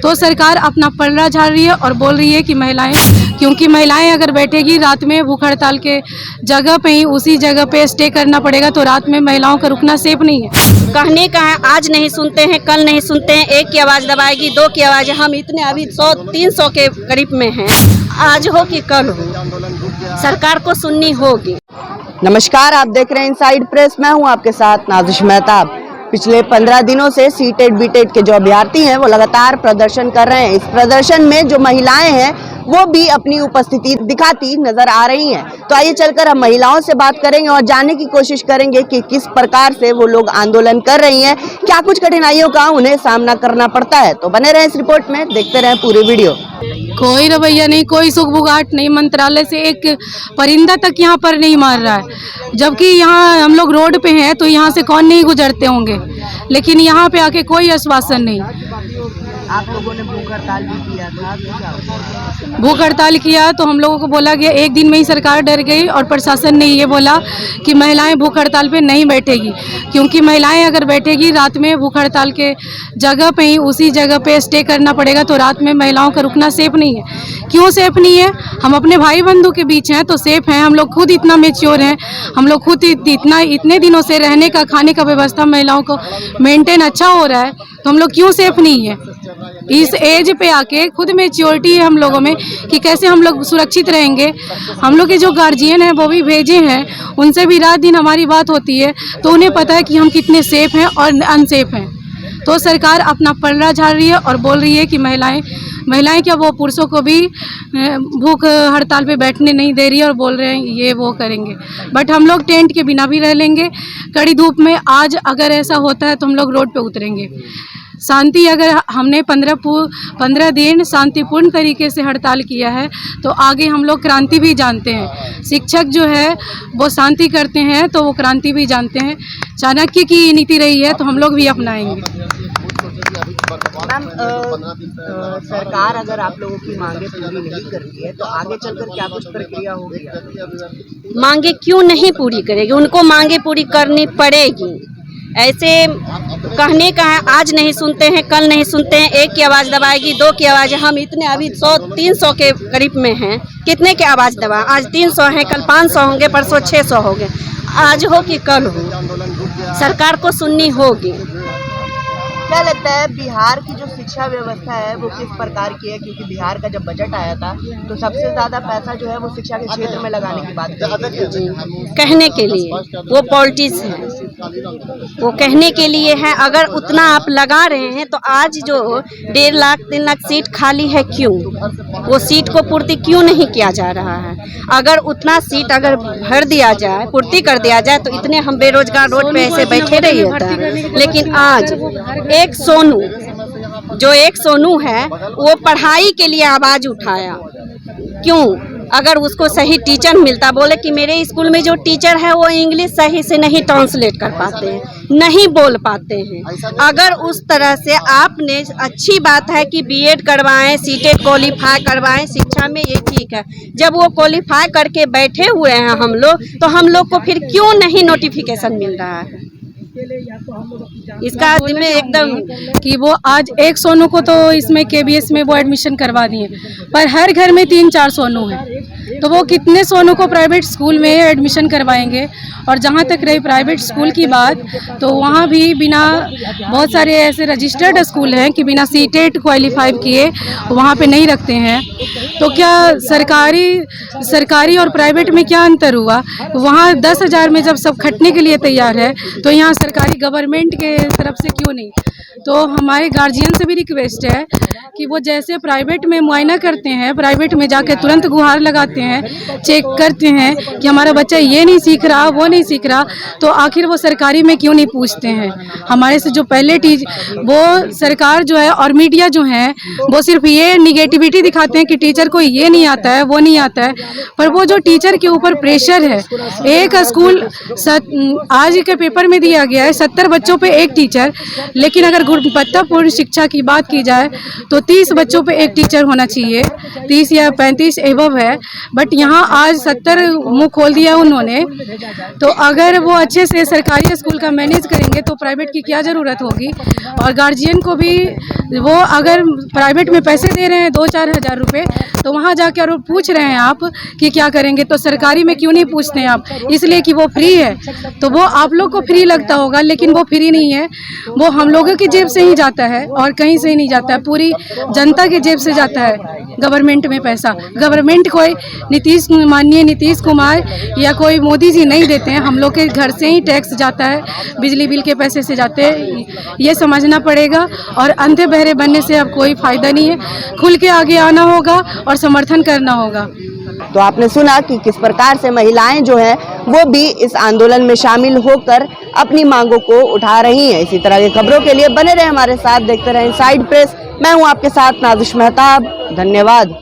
तो सरकार अपना पलड़ा झाड़ रही है और बोल रही है कि महिलाएं, क्योंकि महिलाएं अगर बैठेगी रात में भूख हड़ताल के जगह पे ही उसी जगह पे स्टे करना पड़ेगा, तो रात में महिलाओं का रुकना सेफ नहीं है। कहने का है, आज नहीं सुनते हैं, कल नहीं सुनते हैं, एक की आवाज़ दबाएगी, दो की आवाज़, हम इतने अभी 100-300 के करीब में हैं। आज हो कि कल हो, सरकार को सुननी होगी। नमस्कार, आप देख रहे हैं इनसाइड प्रेस। मैं हूं आपके साथ नाज़िश मेहताब। पिछले 15 दिनों से सीटेट बीटेट के जो अभ्यर्थी हैं वो लगातार प्रदर्शन कर रहे हैं। इस प्रदर्शन में जो महिलाएं हैं वो भी अपनी उपस्थिति दिखाती नजर आ रही हैं। तो आइए चलकर हम महिलाओं से बात करेंगे और जानने की कोशिश करेंगे कि किस प्रकार से वो लोग आंदोलन कर रही हैं, क्या कुछ कठिनाइयों का उन्हें सामना करना पड़ता है। तो बने रहें इस रिपोर्ट में, देखते रहें पूरी वीडियो। कोई रवैया नहीं, कोई सुखबुगाहट नहीं, मंत्रालय से एक परिंदा तक यहाँ पर नहीं मार रहा है। जबकि यहाँ हम लोग रोड पे हैं तो यहाँ से कौन नहीं गुजरते होंगे, लेकिन यहाँ पे आके कोई आश्वासन नहीं। आप लोगों ने भूख हड़ताल भी किया था, भूख हड़ताल किया तो हम लोगों को बोला गया, एक दिन में ही सरकार डर गई और प्रशासन ने ये बोला कि महिलाएं भूख हड़ताल पे नहीं बैठेगी, क्योंकि महिलाएं अगर बैठेगी रात में भूख हड़ताल के जगह पे ही उसी जगह पे स्टे करना पड़ेगा, तो रात में महिलाओं का रुकना सेफ नहीं है। क्यों सेफ नहीं है? हम अपने भाई बंधु के बीच हैं तो सेफ हैं। हम लोग खुद इतना मेच्योर हैं, हम लोग खुद इतने दिनों से रहने का, खाने का व्यवस्था महिलाओं को मेंटेन अच्छा हो रहा है, तो हम लोग क्यों सेफ नहीं है? इस एज पे आके खुद मेच्योरिटी है हम लोगों में कि कैसे हम लोग सुरक्षित रहेंगे। हम लोग के जो गार्जियन हैं वो भी भेजे हैं, उनसे भी रात दिन हमारी बात होती है, तो उन्हें पता है कि हम कितने सेफ हैं और अनसेफ हैं। तो सरकार अपना पलड़ा झाड़ रही है और बोल रही है कि महिलाएं क्या, वो पुरुषों को भी भूख हड़ताल पे बैठने नहीं दे रही है और बोल रहे हैं ये वो करेंगे। बट हम लोग टेंट के बिना भी रह लेंगे कड़ी धूप में। आज अगर ऐसा होता है तो हम लोग रोड पे उतरेंगे। शांति, अगर हमने 15 दिन शांतिपूर्ण तरीके से हड़ताल किया है तो आगे हम लोग क्रांति भी जानते हैं। शिक्षक जो है वो शांति करते हैं तो वो क्रांति भी जानते हैं। चाणक्य की नीति रही है तो हम लोग भी अपनाएंगे। मैम, सरकार अगर आप लोगों की मांगे पूरी नहीं करती है तो आगे चलकर क्या कुछ प्रक्रिया होगी? मांगे क्यों नहीं पूरी करेगी? उनको मांगे पूरी करनी पड़ेगी। ऐसे कहने का है, आज नहीं सुनते हैं, कल नहीं सुनते हैं, एक की आवाज़ दबाएगी, दो की आवाज़, हम इतने अभी 100-300 के करीब में हैं। कितने की आवाज़ दबा? आज 300 हैं, कल 500 होंगे, परसों 600 होंगे। आज हो कि कल हो, सरकार को सुननी होगी। क्या लगता है बिहार की जो शिक्षा व्यवस्था है वो किस प्रकार की है? क्योंकि बिहार का जब बजट आया था तो सबसे ज़्यादा पैसा जो है वो शिक्षा के क्षेत्र में लगाने की बात जी, कहने के लिए वो पॉलिटिक्स है, वो कहने के लिए है। अगर उतना आप लगा रहे हैं तो आज जो 1.5 लाख 3 लाख सीट खाली है, क्यों वो सीट को पूर्ति क्यों नहीं किया जा रहा है? अगर उतना सीट अगर भर दिया जाए, पूर्ति कर दिया जाए तो इतने हम बेरोजगार रोड पे ऐसे बैठे रही होता। लेकिन आज एक सोनू है वो पढ़ाई के लिए आवाज़ उठाया, क्यों? अगर उसको सही टीचर मिलता, बोले कि मेरे स्कूल में जो टीचर है वो इंग्लिश सही से नहीं ट्रांसलेट कर पाते हैं, नहीं बोल पाते हैं। अगर उस तरह से आपने, अच्छी बात है कि बीएड करवाएं, सीटेट क्वालिफाई करवाएं, शिक्षा में ये ठीक है। जब वो क्वालिफाई करके बैठे हुए हैं हम लोग, तो हम लोग को फिर क्यों नहीं नोटिफिकेशन मिल रहा है? इसका में एकदम कि वो आज एक सोनू को तो इसमें केबीएस में वो एडमिशन करवा दिए, पर हर घर में 3-4 सोनू हैं, तो वो कितने सोनू को प्राइवेट स्कूल में एडमिशन करवाएंगे? और जहाँ तक रही प्राइवेट स्कूल की बात, तो वहाँ भी बिना, बहुत सारे ऐसे रजिस्टर्ड स्कूल हैं कि बिना सीटेट क्वालिफाई किए वहाँ पे नहीं रखते हैं। तो क्या सरकारी और प्राइवेट में क्या अंतर हुआ? वहाँ 10,000 में जब सब खटने के लिए तैयार है तो यहाँ सरकारी गवर्नमेंट के तरफ से क्यों नहीं? तो हमारे गार्जियन से भी रिक्वेस्ट है कि वो जैसे प्राइवेट में मुआयना करते हैं, प्राइवेट में जाके तुरंत गुहार लगाते हैं, चेक करते हैं कि हमारा बच्चा ये नहीं सीख रहा, वो नहीं सीख रहा, तो आखिर वो सरकारी में क्यों नहीं पूछते हैं? हमारे से जो पहले वो सरकार जो है और मीडिया जो है वो सिर्फ ये निगेटिविटी दिखाते हैं कि टीचर को ये नहीं आता है, वो नहीं आता है, पर वो जो टीचर के ऊपर प्रेशर है, एक स्कूल आज के पेपर में दिया गया है 70 बच्चों पे एक टीचर, लेकिन अगर गुणवत्तापूर्ण शिक्षा की बात की जाए तो 30 बच्चों पे एक टीचर होना चाहिए, 30 या 35 एबव है, बट यहाँ आज 70 मुंह खोल दिया उन्होंने। तो अगर वो अच्छे से सरकारी स्कूल का मैनेज करेंगे तो प्राइवेट की क्या ज़रूरत होगी। और गार्जियन को भी वो अगर प्राइवेट में पैसे दे रहे हैं 2-4 हज़ार रुपये, तो वहाँ जाकर और पूछ रहे हैं आप कि क्या करेंगे, तो सरकारी में क्यों नहीं पूछते हैं आप? इसलिए कि वो फ्री है। तो वो आप लोग को फ्री लगता होगा, लेकिन वो फ्री नहीं है, वो हम लोगों की जेब से ही जाता है और कहीं से ही नहीं जाता है, पूरी जनता की जेब से जाता है गवर्नमेंट में पैसा। गवर्नमेंट कोई माननीय नीतीश कुमार या कोई मोदी जी नहीं देते हैं, हम लोग के घर से ही टैक्स जाता है, बिजली बिल के पैसे से जाते हैं। ये समझना पड़ेगा और अंधे बहरे बनने से अब कोई फायदा नहीं है, खुल के आगे आना होगा और समर्थन करना होगा। तो आपने सुना कि किस प्रकार से महिलाएं जो हैं वो भी इस आंदोलन में शामिल होकर अपनी मांगों को उठा रही हैं। इसी तरह की खबरों के लिए बने रहे हमारे साथ, देखते रहें इनसाइड प्रेस। मैं हूं आपके साथ नाज़िश मेहताब। धन्यवाद।